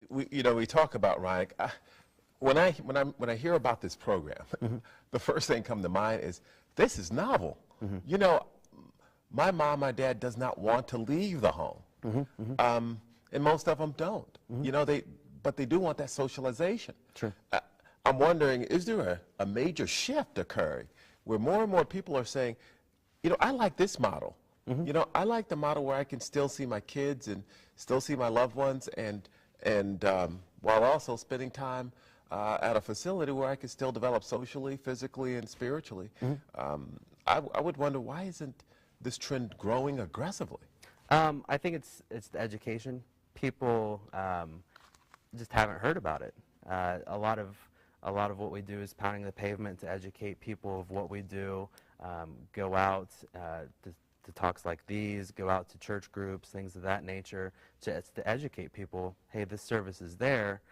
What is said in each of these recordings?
We talk about, Ryan, when I hear about this program, the first thing come to mind is this is novel. You know, my mom, my dad does not want to leave the home, and most of them don't. You know, but they do want that socialization. True. I'm wondering, is there a major shift occurring where more and more people are saying, you know, I like this model. You know, I like the model where I can still see my kids and still see my loved ones, and while also spending time at a facility where I can still develop socially, physically, and spiritually. I would wonder, why isn't this trend growing aggressively? I think it's the education. People just haven't heard about it. A lot of what we do is pounding the pavement to educate people of what we do. Go out to talks like these, go out to church groups, things of that nature, just to educate people, hey, this service is there.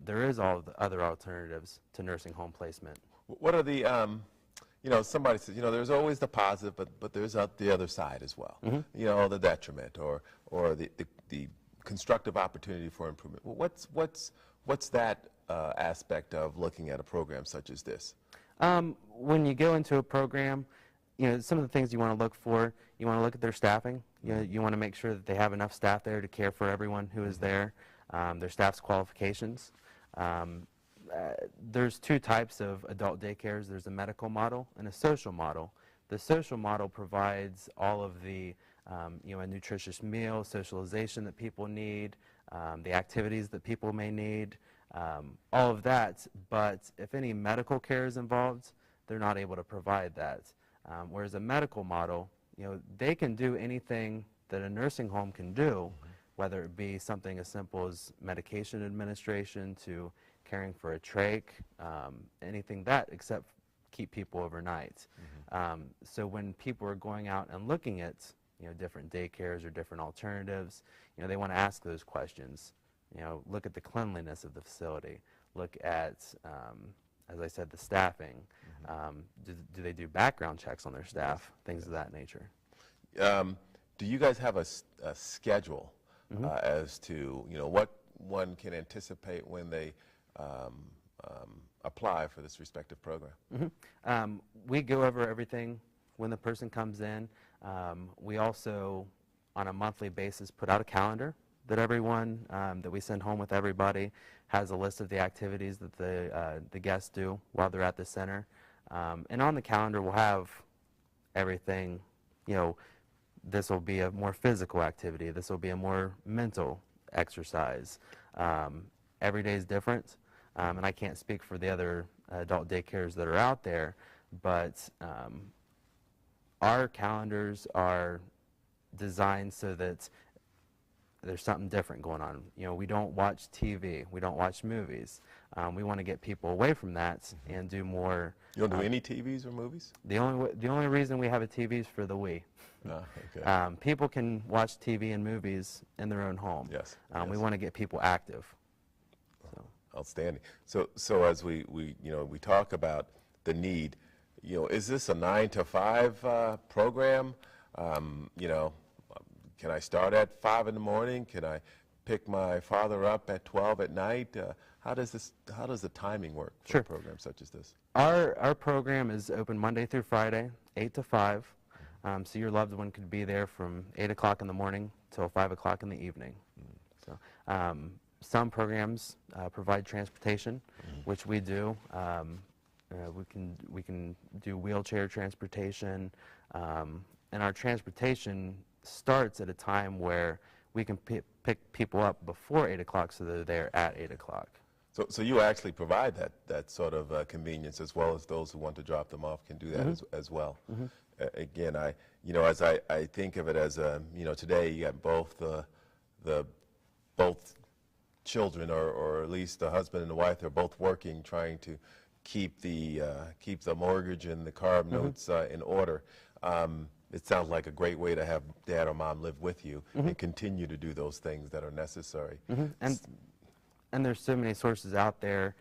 There is all the other alternatives to nursing home placement. What are the, you know, somebody says, you know, there's always the positive, but there's the other side as well. You know, the detriment or the constructive opportunity for improvement. Well, what's that aspect of looking at a program such as this? When you go into a program, you know, some of the things you want to look for, you want to look at their staffing. You want to make sure that they have enough staff there to care for everyone who is there, their staff's qualifications. There's two types of adult daycares. There's a medical model and a social model. The social model provides all of the, you know, a nutritious meal, socialization that people need, the activities that people may need, all of that. But if any medical care is involved, they're not able to provide that. Whereas a medical model, you know, they can do anything that a nursing home can do, whether it be something as simple as medication administration to caring for a trach, anything that except keep people overnight. So when people are going out and looking at, you know, different daycares or different alternatives, you know, they want to ask those questions. You know, look at the cleanliness of the facility. Look at, as I said, the staffing. Do they do background checks on their staff? Things of that nature. Do you guys have a schedule as to, you know, what one can anticipate when they apply for this respective program? We go over everything when the person comes in. We also, on a monthly basis, put out a calendar that everyone that we send home with everybody has a list of the activities that the guests do while they're at the center. And on the calendar we'll have everything, you know, this will be a more physical activity, this will be a more mental exercise. Every day is different, and I can't speak for the other adult daycares that are out there, but our calendars are designed so that there's something different going on. You know, we don't watch TV, we don't watch movies. We want to get people away from that and do more. You don't do any TVs or movies? The only reason we have a TV is for the Wii. Okay. People can watch TV and movies in their own home. Yes. We want to get people active. So. Outstanding. So as we you know, we talk about the need, you know, is this a 9 to 5 program? You know, can I start at 5 in the morning? Can I pick my father up at 12 at night? How does the timing work for a program such as this? Our program is open Monday through Friday, 8 to 5. So your loved one could be there from 8 o'clock in the morning till 5 o'clock in the evening. So some programs provide transportation, which we do. We can do wheelchair transportation, and our transportation starts at a time where we can pick people up before 8 o'clock so they're there at 8 o'clock. So you actually provide that sort of convenience, as well as those who want to drop them off can do that as well. Again, you know, as I think of it as you know, today you got both both children, or at least the husband and the wife, they're both working, trying to keep the mortgage and the car notes in order. It sounds like a great way to have dad or mom live with you and continue to do those things that are necessary. And there's so many sources out there,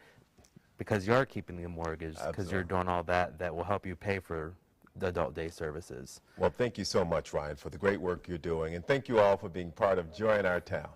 because you are keeping the mortgage, because you're doing all that will help you pay for the adult day services. Well, thank you so much, Ryan, for the great work you're doing, and thank you all for being part of Joy in Our Town.